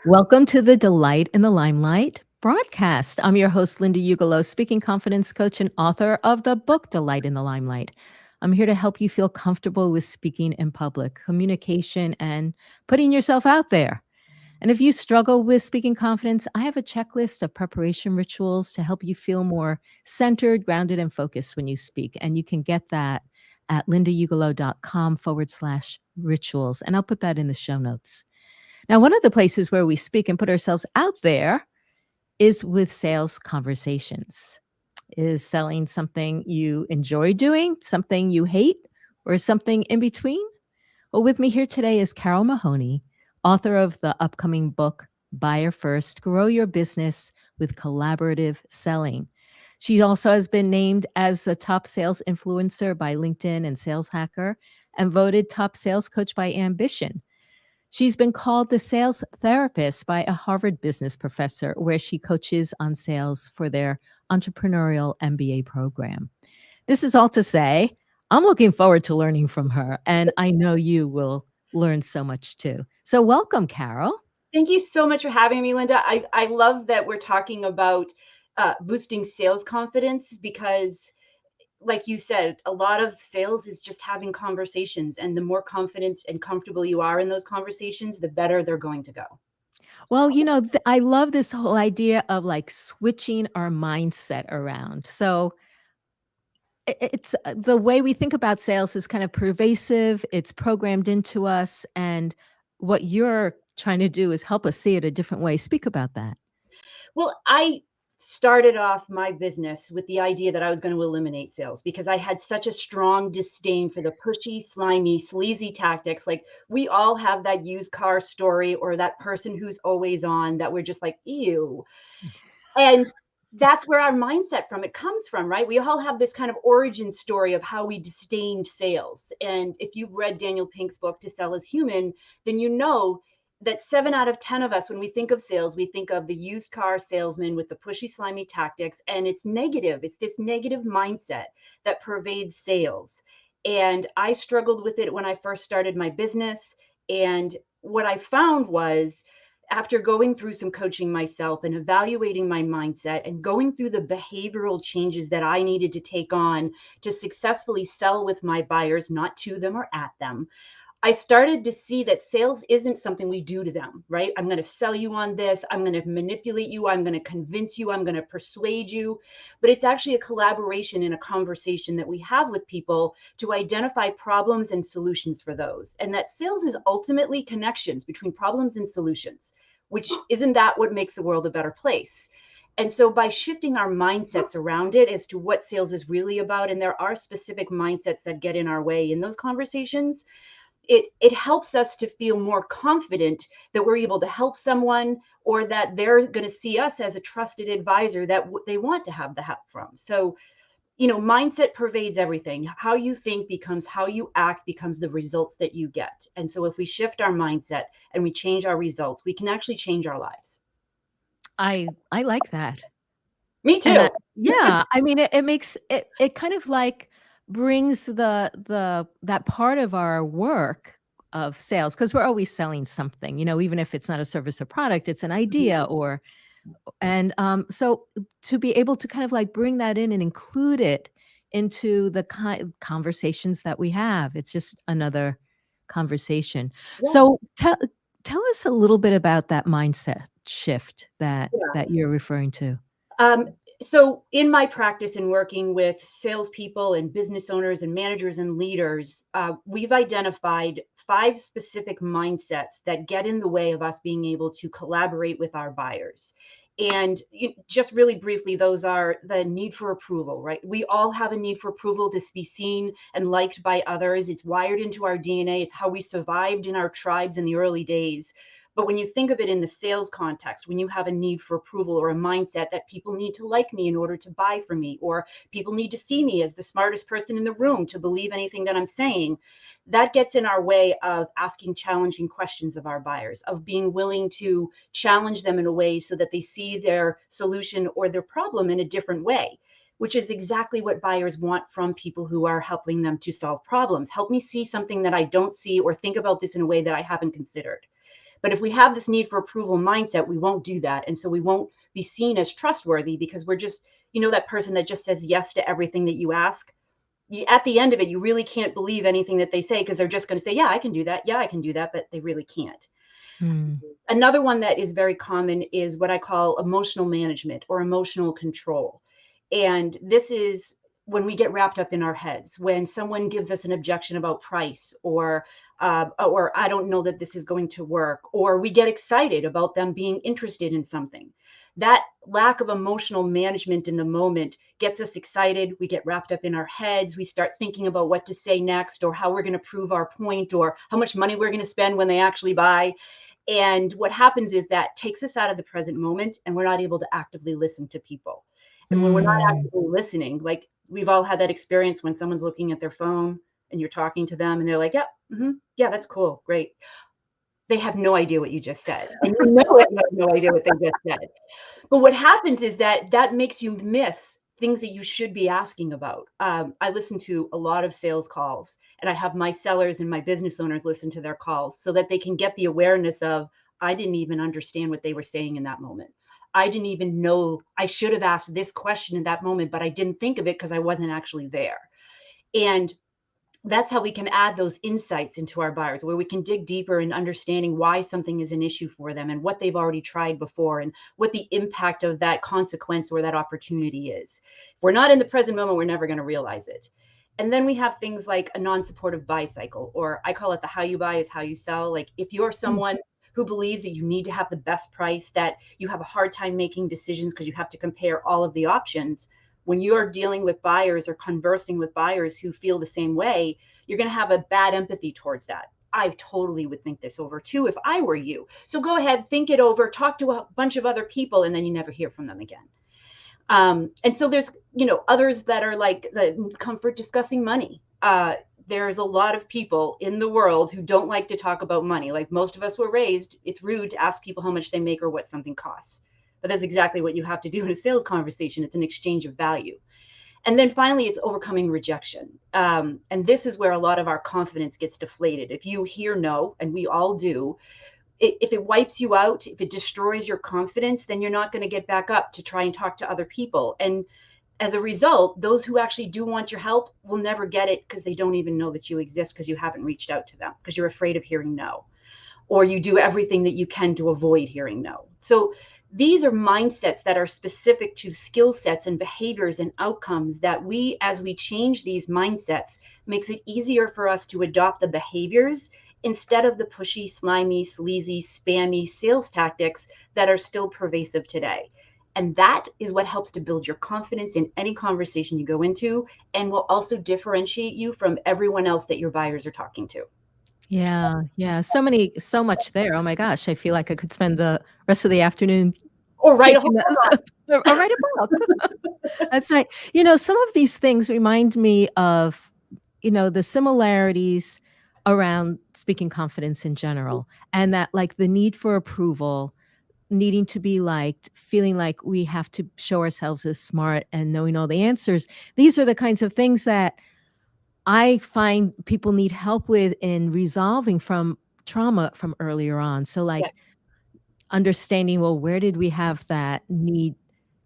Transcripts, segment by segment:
Welcome to the Delight in the Limelight broadcast. I'm your host, Linda Ugalo, speaking confidence coach and author of the book Delight in the Limelight. I'm here to help you feel comfortable with speaking in public, communication, and putting yourself out there. And if you struggle with speaking confidence, I have a checklist of preparation rituals to help you feel more centered, grounded, and focused when you speak. And you can get that at lindaugalo.com/rituals. And I'll put that in the show notes. Now, one of the places where we speak and put ourselves out there is with sales conversations. Is selling something you enjoy doing, something you hate, or something in between? Well, with me here today is Carole Mahoney, author of the upcoming book, Buyer First Grow Your Business with Collaborative Selling. She also has been named as a top sales influencer by LinkedIn and Sales Hacker and voted top sales coach by Ambition. She's been called the sales therapist by a Harvard business professor, where she coaches on sales for their entrepreneurial MBA program. This is all to say, I'm looking forward to learning from her, and I know you will learn so much too. So, welcome, Carole. Thank you so much for having me, Linda. I love that we're talking about boosting sales confidence because, like you said, a lot of sales is just having conversations. And the more confident and comfortable you are in those conversations, the better they're going to go. Well, I love this whole idea of like switching our mindset around. So, it's the way we think about sales is kind of pervasive, it's programmed into us, and what you're trying to do is help us see it a different way. Speak about that. Well, I started off my business with the idea that I was going to eliminate sales because I had such a strong disdain for the pushy, slimy, sleazy tactics. Like we all have that used car story or that person who's always on that we're just like, ew. And that's where our mindset from it comes from, right? We all have this kind of origin story of how we disdained sales. And if you've read Daniel Pink's book, To Sell is Human, then you know that 7 out of 10 of us, when we think of sales, we think of the used car salesman with the pushy, slimy tactics. And it's negative. It's this negative mindset that pervades sales. And I struggled with it when I first started my business. And what I found was, after going through some coaching myself and evaluating my mindset and going through the behavioral changes that I needed to take on to successfully sell with my buyers, not to them or at them, I started to see that sales isn't something we do to them, right? I'm going to sell you on this. I'm going to manipulate you. I'm going to convince you. I'm going to persuade you. But it's actually a collaboration and a conversation that we have with people to identify problems and solutions for those. And that sales is ultimately connections between problems and solutions, which isn't that what makes the world a better place? And so by shifting our mindsets around it as to what sales is really about, and there are specific mindsets that get in our way in those conversations, it helps us to feel more confident that we're able to help someone or that they're going to see us as a trusted advisor that they want to have the help from. So, mindset pervades everything. How you think becomes how you act, becomes the results that you get. And so if we shift our mindset and we change our results, we can actually change our lives. I like that. Me And too. yeah, I mean, it makes it kind of like brings the that part of our work of sales, because 'cause we're always selling something, even if it's not a service or product, it's an idea or so to be able to kind of like bring that in and include it into the conversations that we have, it's just another conversation. Yeah. So tell us a little bit about that mindset shift Yeah. that you're referring to. Um, so in my practice in working with salespeople and business owners and managers and leaders, we've identified 5 specific mindsets that get in the way of us being able to collaborate with our buyers. And just really briefly, those are the need for approval, right? We all have a need for approval to be seen and liked by others. It's wired into our DNA. It's how we survived in our tribes in the early days. But when you think of it in the sales context, when you have a need for approval or a mindset that people need to like me in order to buy from me, or people need to see me as the smartest person in the room to believe anything that I'm saying, that gets in our way of asking challenging questions of our buyers, of being willing to challenge them in a way so that they see their solution or their problem in a different way, which is exactly what buyers want from people who are helping them to solve problems. Help me see something that I don't see, or think about this in a way that I haven't considered. But if we have this need for approval mindset, we won't do that. And so we won't be seen as trustworthy because we're just, that person that just says yes to everything that you ask. At the end of it, you really can't believe anything that they say because they're just going to say, yeah, I can do that. Yeah, I can do that. But they really can't. Mm. Another one that is very common is what I call emotional management or emotional control. And this is when we get wrapped up in our heads, when someone gives us an objection about price, or I don't know that this is going to work, or we get excited about them being interested in something. That lack of emotional management in the moment gets us excited. We get wrapped up in our heads. We start thinking about what to say next, or how we're going to prove our point, or how much money we're going to spend when they actually buy. And what happens is that takes us out of the present moment, and we're not able to actively listen to people. And when we're not Mm. actively listening, like we've all had that experience when someone's looking at their phone and you're talking to them and they're like, yeah, yeah, that's cool. Great. They have no idea what you just said. And you know it, you have no idea what they just said. But what happens is that makes you miss things that you should be asking about. I listen to a lot of sales calls, and I have my sellers and my business owners listen to their calls so that they can get the awareness of, I didn't even understand what they were saying in that moment. I didn't even know I should have asked this question in that moment, but I didn't think of it because I wasn't actually there. And that's how we can add those insights into our buyers, where we can dig deeper in understanding why something is an issue for them and what they've already tried before and what the impact of that consequence or that opportunity is. If we're not in the present moment, we're never going to realize it. And then we have things like a non-supportive buy cycle, or I call it the how you buy is how you sell. Like if you're Mm. someone who believes that you need to have the best price, that you have a hard time making decisions because you have to compare all of the options, when you're dealing with buyers or conversing with buyers who feel the same way, you're going to have a bad empathy towards that. I totally would think this over too if I were you. So go ahead, think it over, talk to a bunch of other people, and then you never hear from them again. And so there's, others that are like the comfort discussing money. There's a lot of people in the world who don't like to talk about money. Like most of us were raised, it's rude to ask people how much they make or what something costs. But that's exactly what you have to do in a sales conversation. It's an exchange of value. And then finally, it's overcoming rejection. And this is where a lot of our confidence gets deflated. If you hear no, and we all do, if it wipes you out, if it destroys your confidence, then you're not going to get back up to try and talk to other people. And as a result, those who actually do want your help will never get it because they don't even know that you exist because you haven't reached out to them because you're afraid of hearing no, or you do everything that you can to avoid hearing no. So these are mindsets that are specific to skill sets and behaviors and outcomes that we, as we change these mindsets, makes it easier for us to adopt the behaviors instead of the pushy, slimy, sleazy, spammy sales tactics that are still pervasive today. And that is what helps to build your confidence in any conversation you go into, and will also differentiate you from everyone else that your buyers are talking to. Yeah, yeah, so much there. Oh my gosh, I feel like I could spend the rest of the afternoon Or write a whole taking that book on stuff or write a book. That's right. Some of these things remind me of, the similarities around speaking confidence in it. general, and that, like, the need for approval, needing to be liked, feeling like we have to show ourselves as smart and knowing all the answers. These are the kinds of things that I find people need help with in resolving from trauma from earlier on. So, Yeah, like, understanding, well, where did we have that need?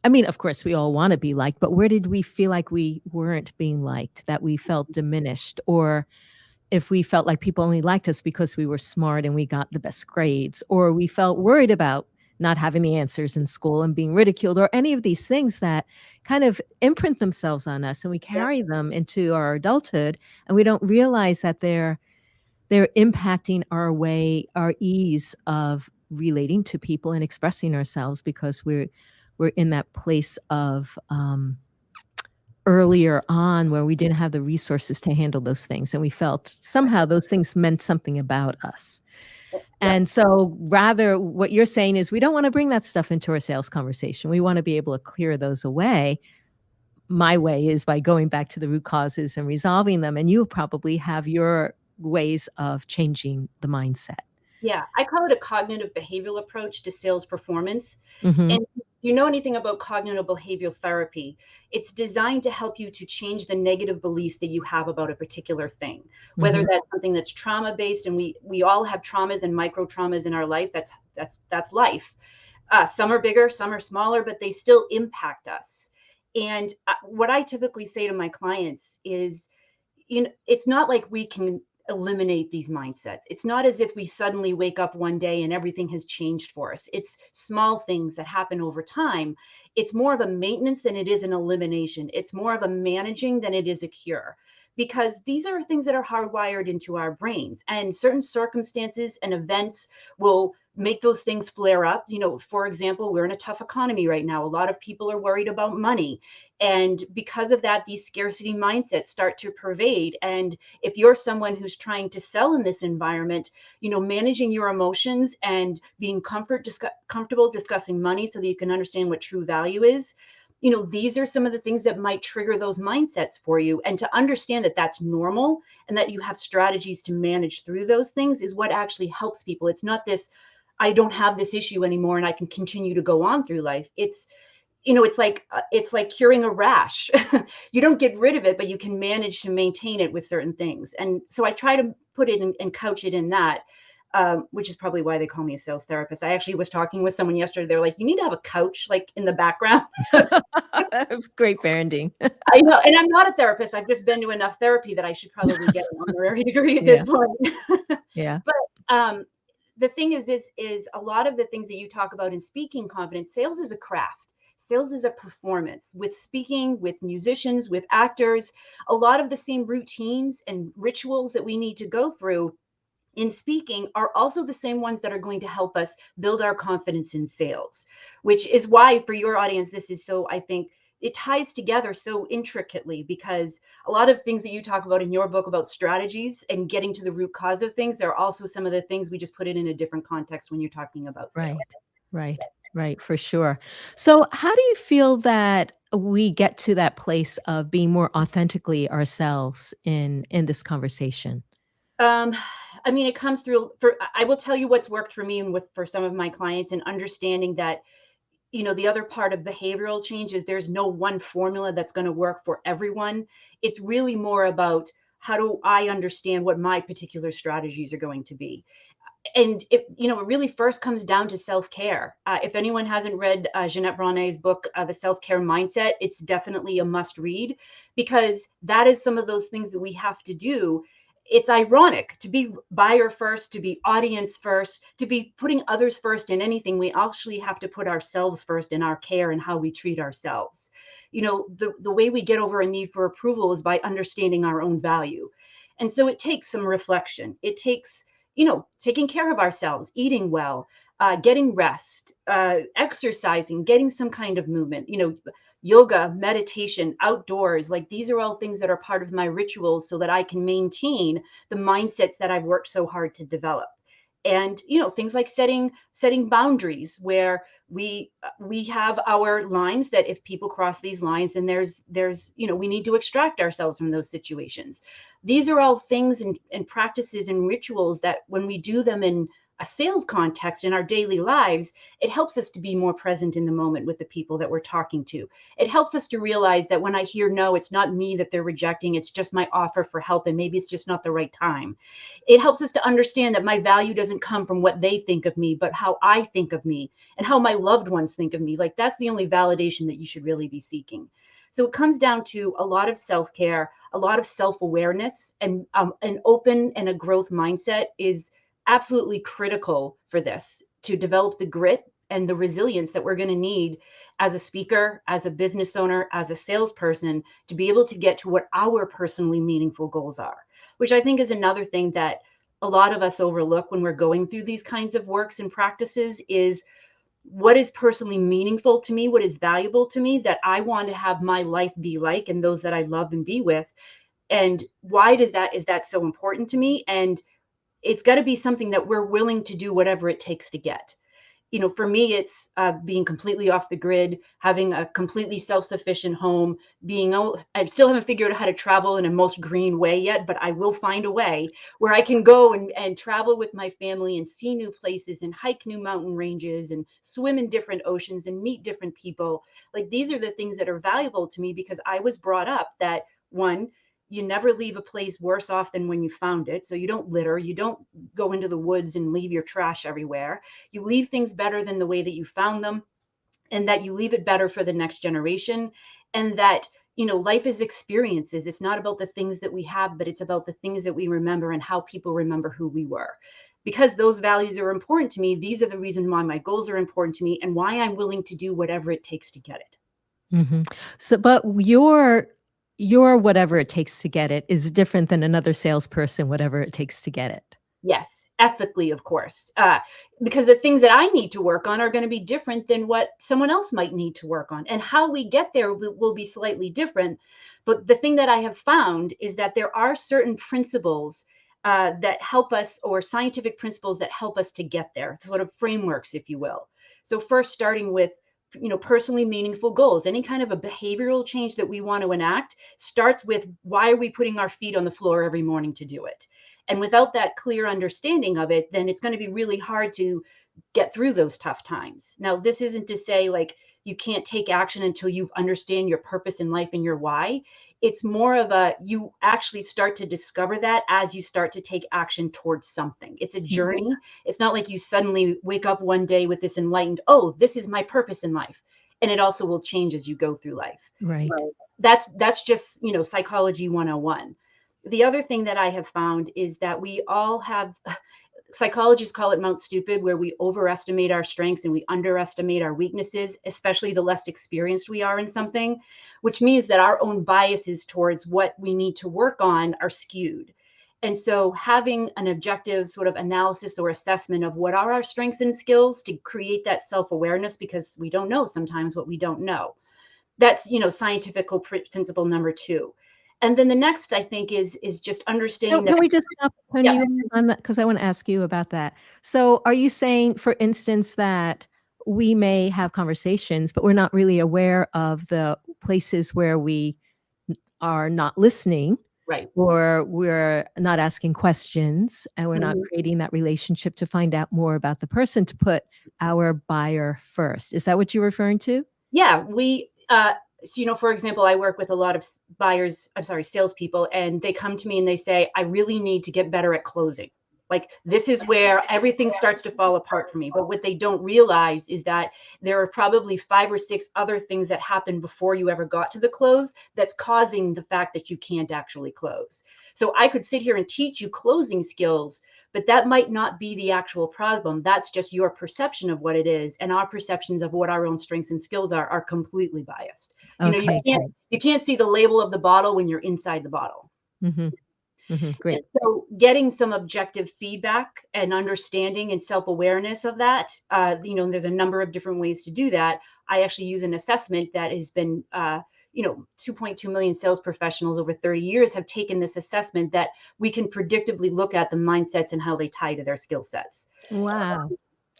I mean, of course, we all want to be liked, but where did we feel like we weren't being liked, that we felt diminished, or if we felt like people only liked us because we were smart and we got the best grades, or we felt worried about not having the answers in school and being ridiculed, or any of these things that kind of imprint themselves on us and we yeah, carry them into our adulthood and we don't realize that they're impacting our ease of relating to people and expressing ourselves because we're in that place of earlier on where we didn't have the resources to handle those things and we felt somehow those things meant something about us. yeah, And so rather what you're saying is we don't want to bring that stuff into our sales conversation. We want to be able to clear those away. My way is by going back to the root causes and resolving them, and you probably have your ways of changing the mindset. yeah. I call it a cognitive behavioral approach to sales performance. Mhm. And you know anything about cognitive behavioral therapy, it's designed to help you to change the negative beliefs that you have about a particular thing, whether Mhm. that's something that's trauma based, and we all have traumas and micro traumas in our life. That's life. Some are bigger, some are smaller, but they still impact us. And what I typically say to my clients is, it's not like we can eliminate these mindsets. It's not as if we suddenly wake up one day and everything has changed for us. It's small things that happen over time. It's more of a maintenance than it is an elimination. It's more of a managing than it is a cure, because these are things that are hardwired into our brains, and certain circumstances and events will make those things flare up. For example, we're in a tough economy right now. A lot of people are worried about money, and because of that, these scarcity mindsets start to pervade. And if you're someone who's trying to sell in this environment, managing your emotions and being comfortable discussing money so that you can understand what true value is, these are some of the things that might trigger those mindsets for you. And to understand that that's normal and that you have strategies to manage through those things is what actually helps people. It's not this, I don't have this issue anymore and I can continue to go on through life. It's like curing a rash. You don't get rid of it, but you can manage to maintain it with certain things. And so I try to put it in and couch it in that, which is probably why they call me a sales therapist. I actually was talking with someone yesterday. They're like, you need to have a couch like in the background. Great parenting. I know, and I'm not a therapist. I've just been to enough therapy that I should probably get an honorary degree at this Yeah, point. yeah, But the thing is a lot of the things that you talk about in speaking confidence, sales is a craft. Sales is a performance. With speaking, with musicians, with actors, a lot of the same routines and rituals that we need to go through in speaking are also the same ones that are going to help us build our confidence in sales, which is why for your audience, this is so, I think it ties together so intricately, because a lot of things that you talk about in your book about strategies and getting to the root cause of things are also some of the things we just put it in a different context when you're talking about sales. right, right, right, for sure. So, how do you feel that we get to that place of being more authentically ourselves in this conversation? Um, I mean, it comes through for, I will tell you what's worked for me and for some of my clients, and understanding that the other part of behavioral change is there's no one formula that's going to work for everyone. It's really more about how do I understand what my particular strategies are going to be. And it really first comes down to self-care. If anyone hasn't read Jeanette Bronet's book, The Self-Care Mindset, it's definitely a must read, because that is some of those things that we have to do. It's ironic to be buyer first, to be audience first, to be putting others first in anything. We actually have to put ourselves first in our care and how we treat ourselves. The way we get over a need for approval is by understanding our own value. And so it takes some reflection. It takes taking care of ourselves, eating well, getting rest, exercising, getting some kind of movement, yoga, meditation, outdoors. Like, these are all things that are part of my rituals so that I can maintain the mindsets that I've worked so hard to develop. And things like setting boundaries, where we have our lines, that if people cross these lines, then there's we need to extract ourselves from those situations. These are all things and practices and rituals that when we do them in a sales context in our daily lives, it helps us to be more present in the moment with the people that we're talking to. It helps us to realize that when I hear no, it's not me that they're rejecting, it's just my offer for help, and maybe it's just not the right time. It helps us to understand that my value doesn't come from what they think of me, but how I think of me and how my loved ones think of me. Like, that's the only validation that you should really be seeking. So it comes down to a lot of self-care, a lot of self-awareness, and an open and a growth mindset is absolutely critical for this, to develop the grit and the resilience that we're going to need as a speaker, as a business owner, as a salesperson, to be able to get to what our personally meaningful goals are, which I think is another thing that a lot of us overlook when we're going through these kinds of works and practices, is what is personally meaningful to me, what is valuable to me, that I want to have my life be like, and those that I love and be with. And why is that so important to me? And it's got to be something that we're willing to do whatever it takes to get. For me, it's being completely off the grid, having a completely self-sufficient home, I still haven't figured out how to travel in a most green way yet, but I will find a way where I can go and travel with my family and see new places and hike new mountain ranges and swim in different oceans and meet different people. Like, these are the things that are valuable to me because I was brought up that, one, you never leave a place worse off than when you found it. So you don't litter, you don't go into the woods and leave your trash everywhere. You leave things better than the way that you found them, and that you leave it better for the next generation. And that, life is experiences. It's not about the things that we have, but it's about the things that we remember and how people remember who we were. Because those values are important to me, these are the reason why my goals are important to me and why I'm willing to do whatever it takes to get it. Mhm. So, but your whatever it takes to get it is different than another salesperson, whatever it takes to get it. Yes, ethically, of course, because the things that I need to work on are going to be different than what someone else might need to work on. And how we get there will be slightly different. But the thing that I have found is that there are certain principles that help us, or scientific principles that help us to get there, sort of frameworks, if you will. So, first, starting with personally meaningful goals. Any kind of a behavioral change that we want to enact starts with, why are we putting our feet on the floor every morning to do it? And without that clear understanding of it, then it's going to be really hard to get through those tough times. Now, this isn't to say like you can't take action until you understand your purpose in life and your why. It's more of you actually start to discover that as you start to take action towards something. It's a Mm, journey. It's not like you suddenly wake up one day with this enlightened, oh, this is my purpose in life. And it also will change as you go through life. right. That's just, psychology 101. The other thing that I have found is that we all have, psychologists call it Mount Stupid, where we overestimate our strengths and we underestimate our weaknesses, especially the less experienced we are in something, which means that our own biases towards what we need to work on are skewed. And so having an objective sort of analysis or assessment of what are our strengths and skills to create that self-awareness, because we don't know sometimes what we don't know. That's, scientific principle number two. And then the next, I think, is just understanding that. Can we just stop when Yeah, you on that? Because I wanna ask you about that. So, are you saying, for instance, that we may have conversations, but we're not really aware of the places where we are not listening, right. or we're not asking questions, and we're not Mhm. creating that relationship to find out more about the person, to put our buyer first? Is that what you're referring to? Yeah, so, for example, I work with a lot of salespeople, and they come to me and they say, I really need to get better at closing. Like, this is where everything starts to fall apart for me. But what they don't realize is that there are probably 5 or 6 other things that happened before you ever got to the close that's causing the fact that you can't actually close. So I could sit here and teach you closing skills, but that might not be the actual problem. That's just your perception of what it is, and our perceptions of what our own strengths and skills are completely biased. You Okay, can't great. you can't see the label of the bottle when you're inside the bottle. Mhm, mhm, And great. so getting some objective feedback and understanding and self-awareness of that, there's a number of different ways to do that. I actually use an assessment that has been 2.2 million sales professionals over 30 years have taken this assessment, that we can predictively look at the mindsets and how they tie to their skill sets, Wow.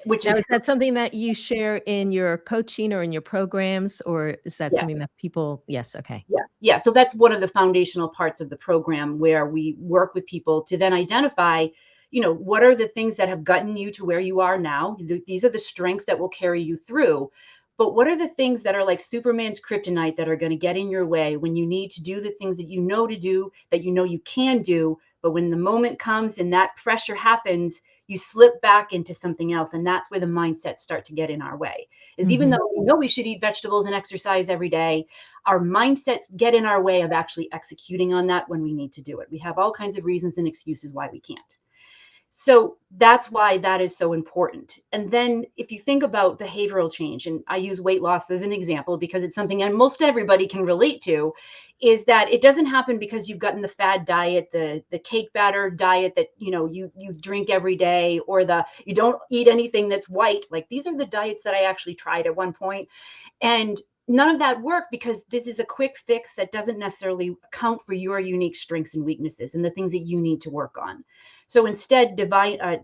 which Now, is, is that something that you share in your coaching or in your programs, or is that yeah. something that people? Yes, okay. Yeah, yeah. So that's one of the foundational parts of the program, where we work with people to then identify, what are the things that have gotten you to where you are now? These are the strengths that will carry you through. But what are the things that are like Superman's kryptonite that are going to get in your way when you need to do the things that you know to do, that you know you can do, but when the moment comes and that pressure happens, you slip back into something else. And that's where the mindsets start to get in our way. Is, even Mhm. though we know we should eat vegetables and exercise every day, our mindsets get in our way of actually executing on that when we need to do it. We have all kinds of reasons and excuses why we can't. So that's why that is so important. And then if you think about behavioral change, and I use weight loss as an example because it's something that most everybody can relate to, is that it doesn't happen because you've gotten the fad diet, the cake batter diet that you drink every day, or the you don't eat anything that's white. Like, these are the diets that I actually tried at one point, and none of that worked because this is a quick fix that doesn't necessarily account for your unique strengths and weaknesses and the things that you need to work on. So instead,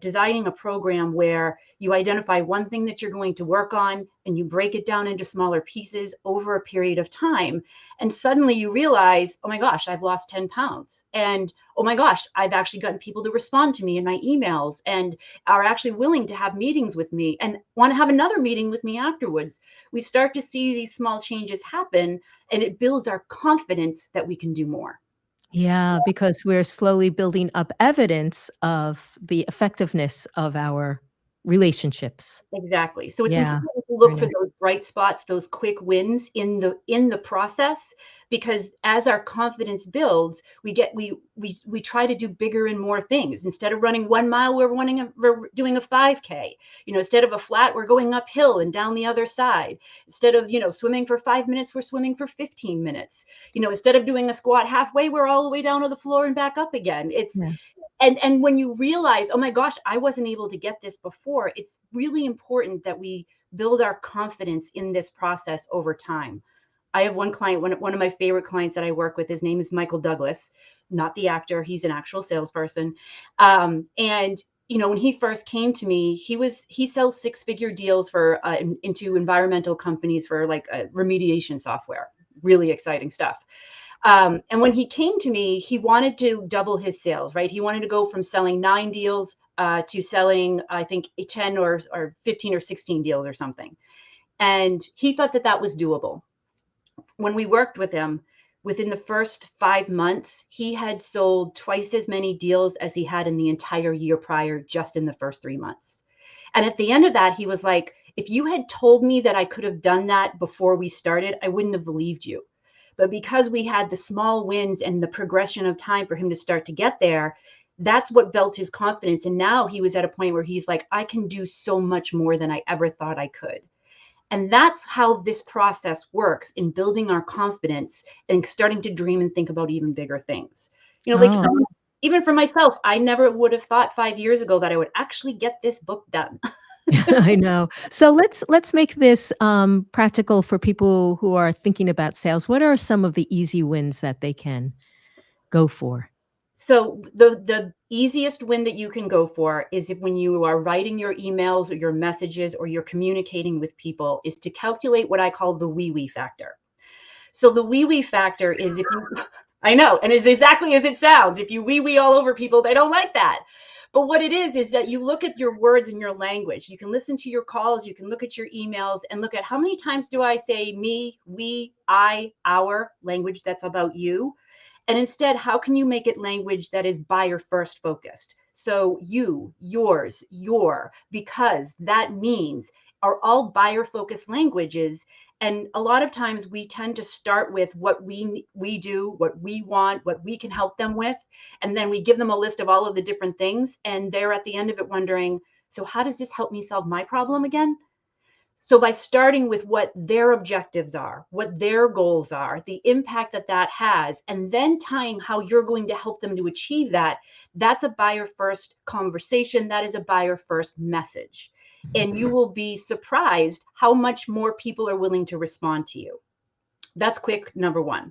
designing a program where you identify one thing that you're going to work on and you break it down into smaller pieces over a period of time. And suddenly you realize, oh my gosh, I've lost 10 pounds. And oh my gosh, I've actually gotten people to respond to me in my emails and are actually willing to have meetings with me and want to have another meeting with me afterwards. We start to see these small changes happen, and it builds our confidence that we can do more. Yeah, because we're slowly building up evidence of the effectiveness of our relationships. Exactly. So it's Yeah, important to very look for nice. those bright spots, those quick wins in the process, because as our confidence builds, we try to do bigger and more things. Instead of running 1 mile, we're doing a 5K. Instead of a flat, we're going uphill and down the other side. Instead of, swimming for 5 minutes, we're swimming for 15 minutes. Instead of doing a squat halfway, we're all the way down to the floor and back up again. It's Yeah. and when you realize, oh my gosh, I wasn't able to get this before, it's really important that we build our confidence in this process over time. I have one client, one of my favorite clients that I work with. His name is Michael Douglas, not the actor. He's an actual salesperson. And when he first came to me, he sells six-figure deals for into environmental companies for like remediation software. Really exciting stuff. And when he came to me, he wanted to double his sales, right? He wanted to go from selling 9 deals to selling, I think, 10 or 15 or 16 deals or something. And he thought that that was doable. When we worked with him, within the first 5 months, he had sold twice as many deals as he had in the entire year prior, just in the first 3 months. And at the end of that, he was like, if you had told me that I could have done that before we started, I wouldn't have believed you. But because we had the small wins and the progression of time for him to start to get there, that's what built his confidence. And now he was at a point where he's like, I can do so much more than I ever thought I could. And that's how this process works in building our confidence and starting to dream and think about even bigger things. Like Oh, even for myself, I never would have thought 5 years ago that I would actually get this book done. I know. So let's make this, practical for people who are thinking about sales. What are some of the easy wins that they can go for? So the easiest win that you can go for is if when you are writing your emails or your messages or you're communicating with people is to calculate what I call the wee factor. So the wee factor is if you I know, and it's exactly as it sounds. If you wee all over people, they don't like that. But what it is that you look at your words and your language. You can listen to your calls, you can look at your emails and look at how many times do I say me, we, I, our language that's about you. And instead, how can you make it language that is buyer first focused? So you, yours, your, because that means are all buyer focused languages. And a lot of times we tend to start with what we do, what we want, what we can help them with, and then we give them a list of all of the different things, and they're at the end of it wondering, so how does this help me solve my problem again? So by starting with what their objectives are, what their goals are, the impact that that has, and then tying how you're going to help them to achieve that, that's a buyer first conversation. That is a buyer first message. And you will be surprised how much more people are willing to respond to you. That's quick number one.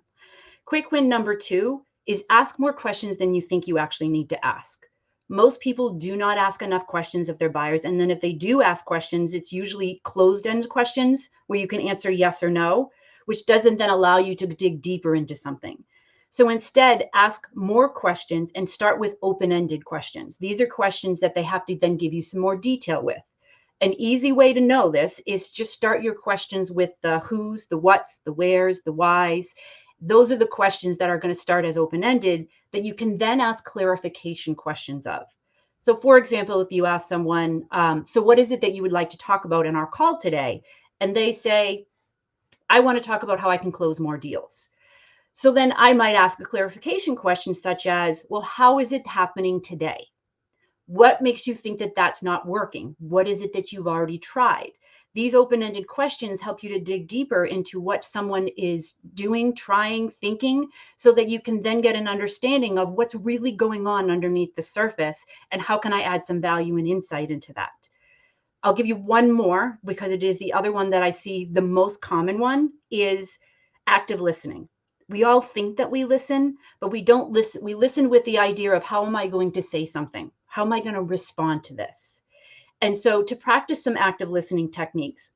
Quick win number two is ask more questions than you think you actually need to ask. Most people do not ask enough questions of their buyers. And then if they do ask questions, it's usually closed end questions where you can answer yes or no, which doesn't then allow you to dig deeper into something. So instead, ask more questions and start with open ended questions. These are questions that they have to then give you some more detail with. An easy way to know this is just start your questions with the who's, the what's, the where's, the why's. Those are the questions that are going to start as open-ended that you can then ask clarification questions of. So for example, if you ask someone, so what is it that you would like to talk about in our call today? And they say, I want to talk about how I can close more deals. So then I might ask a clarification question such as, well, how is it happening today? What makes you think that that's not working? What is it that you've already tried? These open-ended questions help you to dig deeper into what someone is doing, trying, thinking, so that you can then get an understanding of what's really going on underneath the surface and how can I add some value and insight into that. I'll give you one more because it is the other one that I see the most common one is active listening. We all think that we listen, but we don't listen. We listen with the idea of how am I going to say something? How am I going to respond to this? And so to practice some active listening techniques,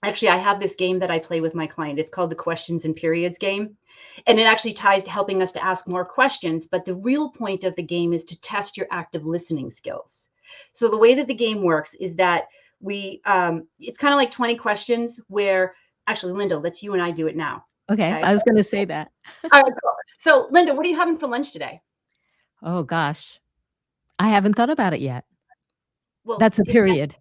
actually, I have this game that I play with my client. It's called the questions and periods game. And it actually ties to helping us to ask more questions. But the real point of the game is to test your active listening skills. So the way that the game works is that it's kind of like 20 questions where, actually, Linda, let's you and I do it now. Okay, Okay. I was gonna say that. All right, cool. So, Linda, what are you having for lunch today? Oh gosh, I haven't thought about it yet. Well, That's a period.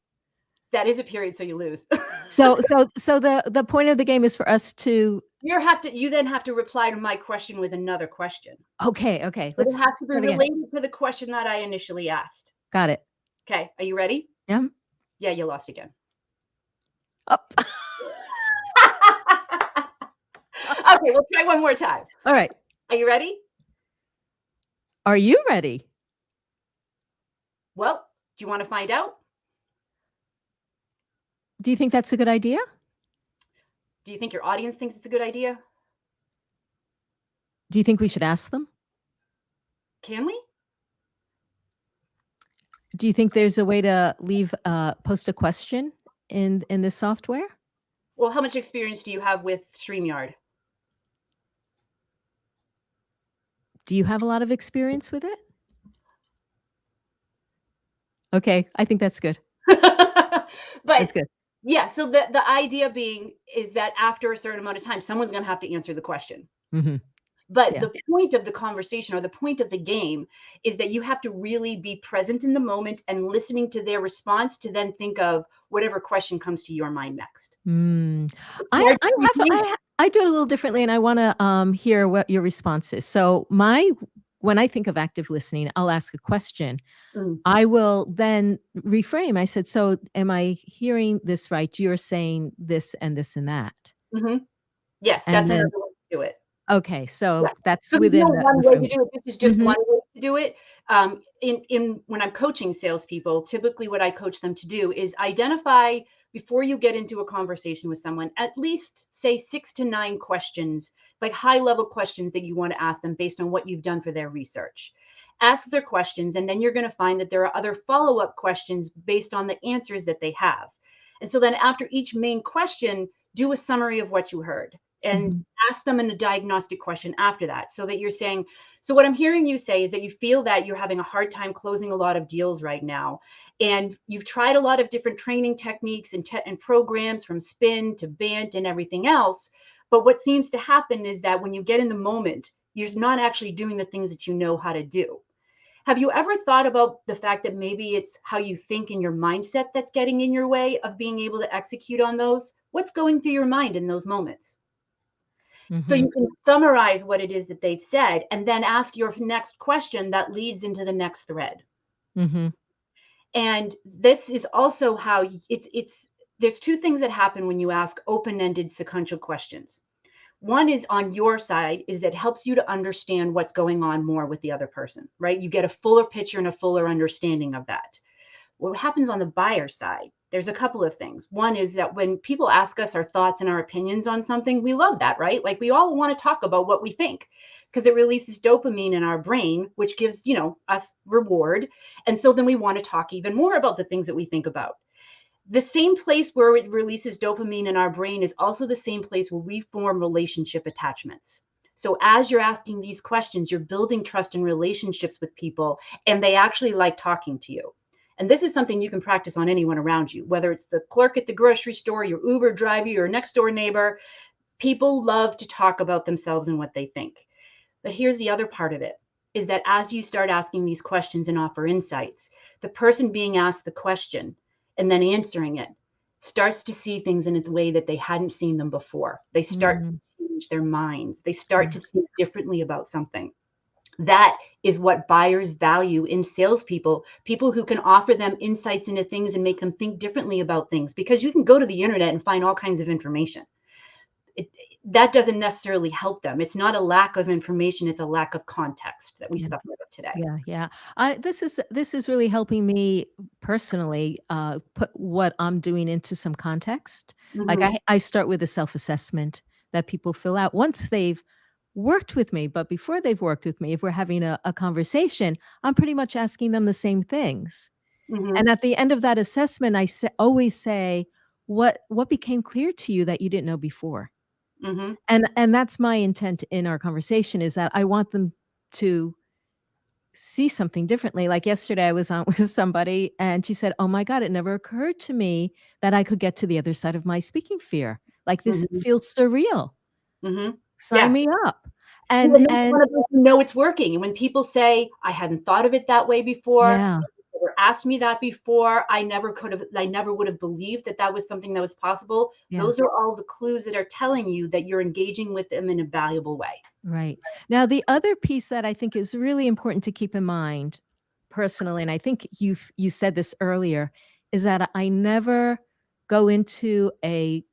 that is a period, so you lose. So the point of the game is for us to You then have to reply to my question with another question. okay, But it let's has to be start again. related to the question that I initially asked. Got it. Okay, are you ready? Yeah. Yeah, you lost again. Up. Okay, we'll try one more time. All right. Are you ready? Are you ready? Well, do you want to find out? Do you think that's a good idea? Do you think your audience thinks it's a good idea? Do you think we should ask them? Can we? Do you think there's a way to post a question in this software? Well, how much experience do you have with StreamYard? Do you have a lot of experience with it? Okay, I think that's good. But That's good. yeah, so the idea being is that after a certain amount of time, someone's going to have to answer the question. Mhm. But Yeah. the point of the conversation or the point of the game is that you have to really be present in the moment and listening to their response to then think of whatever question comes to your mind next. Mm. It's I hard I to have reframe it. I do it a little differently, and I wanna, hear what your response is. So, my when I think of active listening, I'll ask a question. Mm, I will then reframe. I said, "So, am I hearing this right? You're saying this and this and that." mhm. Yes, And that's then another way to do it. okay, Yeah. so that's So there's no within one the way to framework. do it. This is just Mhm. one way to do it. In when I'm coaching salespeople, typically what I coach them to do is identify before you get into a conversation with someone, at least say 6 to 9 questions, like high level questions that you want to ask them based on what you've done for their research. Ask their questions, and then you're going to find that there are other follow up questions based on the answers that they have. And so then after each main question, do a summary of what you heard. And Mhm. ask them in a diagnostic question after that so that you're saying, so what I'm hearing you say is that you feel that you're having a hard time closing a lot of deals right now. And you've tried a lot of different training techniques and programs from spin to bant and everything else. But what seems to happen is that when you get in the moment, you're not actually doing the things that you know how to do. Have you ever thought about the fact that maybe it's how you think and your mindset that's getting in your way of being able to execute on those? What's going through your mind in those moments? So Mhm. you can summarize what it is that they've said and then ask your next question that leads into the next thread. Mhm. And this is also how it's there's two things that happen when you ask open-ended sequential questions. One is on your side is that helps you to understand what's going on more with the other person, right? You get a fuller picture and a fuller understanding of that. What happens on the buyer side? There's a couple of things. One is that when people ask us our thoughts and our opinions on something, we love that, right? Like we all want to talk about what we think because it releases dopamine in our brain, which gives, us reward. And so then we want to talk even more about the things that we think about. The same place where it releases dopamine in our brain is also the same place where we form relationship attachments. So as you're asking these questions, you're building trust and relationships with people, and they actually like talking to you. And this is something you can practice on anyone around you, whether it's the clerk at the grocery store, your Uber driver, your next door neighbor. People love to talk about themselves and what they think. But here's the other part of it is that as you start asking these questions and offer insights, the person being asked the question and then answering it starts to see things in a way that they hadn't seen them before. They start Mhm. to change their minds. They start Mm. to think differently about something. That is what buyers value in salespeople, people who can offer them insights into things and make them think differently about things, because you can go to the internet and find all kinds of information. It, that doesn't necessarily help them. It's not a lack of information, it's a lack of context that we Yeah. suffer with today. Yeah. This is really helping me personally, put what I'm doing into some context. Like, Mhm. I start with a self-assessment that people fill out. worked with me, but before they've worked with me, if we're having a conversation, I'm pretty much asking them the same things. And Mhm. at the end of that assessment, always say, "What became clear to you that you didn't know before?" Mhm. And that's my intent in our conversation is that I want them to see something differently. Like yesterday, I was on with somebody and she said, "Oh my god, it never occurred to me that I could get to the other side of my speaking fear. Like, this Mhm. feels surreal. Mhm. Sign Yes. me up." Well, And and that's and one of those you know it's working, and when people say, "I hadn't thought of it that way before," yeah, or asked me that before, I never would have believed that that was something that was possible. yeah, Those are all the clues that are telling you that you're engaging with them in a valuable way. right. Now the other piece that I think is really important to keep in mind personally, and I think you said this earlier, is that I never go into a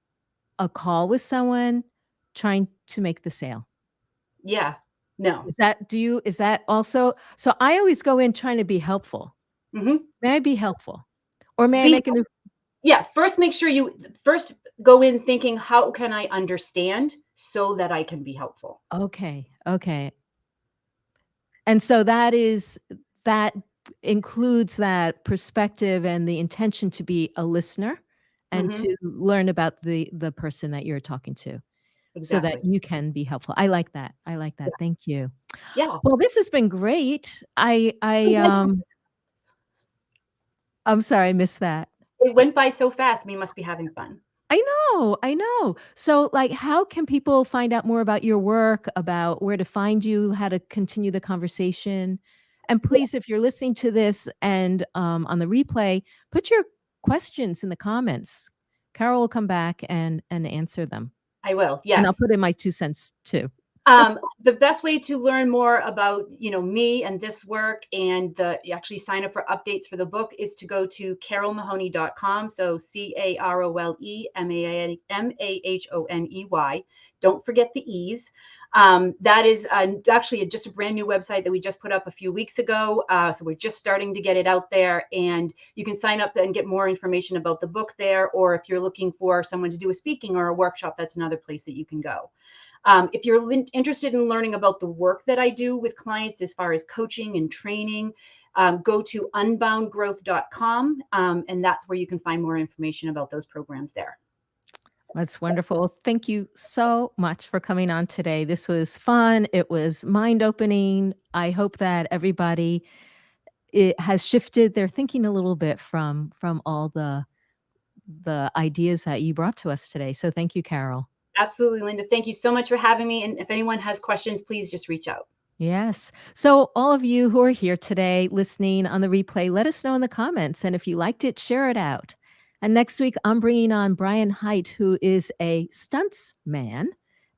call with someone trying to make the sale. Yeah. No. Is that also so I always go in trying to be helpful. Mhm. May I be helpful? Or may I Be make a new Yeah, first make sure you first go in thinking, "How can I understand so that I can be helpful?" okay, okay. And so that includes that perspective and the intention to be a listener and Mhm. to learn about the person that you're talking to so that Exactly. you can be helpful. I like that. I like that. Yeah. Thank you. Yeah. Well, this has been great. I'm sorry I missed that. It went by so fast, we must be having fun. I know, I know. So, like, how can people find out more about your work, about where to find you, how to continue the conversation? And Yeah, please, if you're listening to this and on the replay, put your questions in the comments. Carol will come back and answer them, I will, and I'll yes. put in my 2 cents too. The best way to learn more about, me and this work and actually sign up for updates for the book is to go to carolemahoney.com. So CaroleMahoney. Don't forget the E's. That is actually just a brand new website that we just put up a few weeks ago. So we're just starting to get it out there, and you can sign up and get more information about the book there. Or if you're looking for someone to do a speaking or a workshop, that's another place that you can go. If you're interested in learning about the work that I do with clients as far as coaching and training, go to unboundgrowth.com, and that's where you can find more information about those programs there. That's wonderful. Thank you so much for coming on today. This was fun. It was mind opening. I hope that everybody it has shifted their thinking a little bit from all the ideas that you brought to us today. So thank you, Carol. Absolutely, Linda. Thank you so much for having me. And if anyone has questions, please just reach out. Yes. So all of you who are here today listening on the replay, let us know in the comments. And if you liked it, share it out. And next week, I'm bringing on Brian Height, who is a stunts man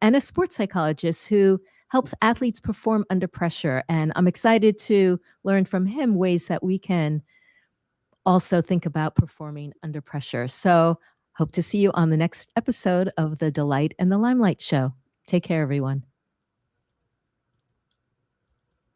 and a sports psychologist who helps athletes perform under pressure. And I'm excited to learn from him ways that we can also think about performing under pressure. So, hope to see you on the next episode of the Delight and the Limelight show. Take care, everyone.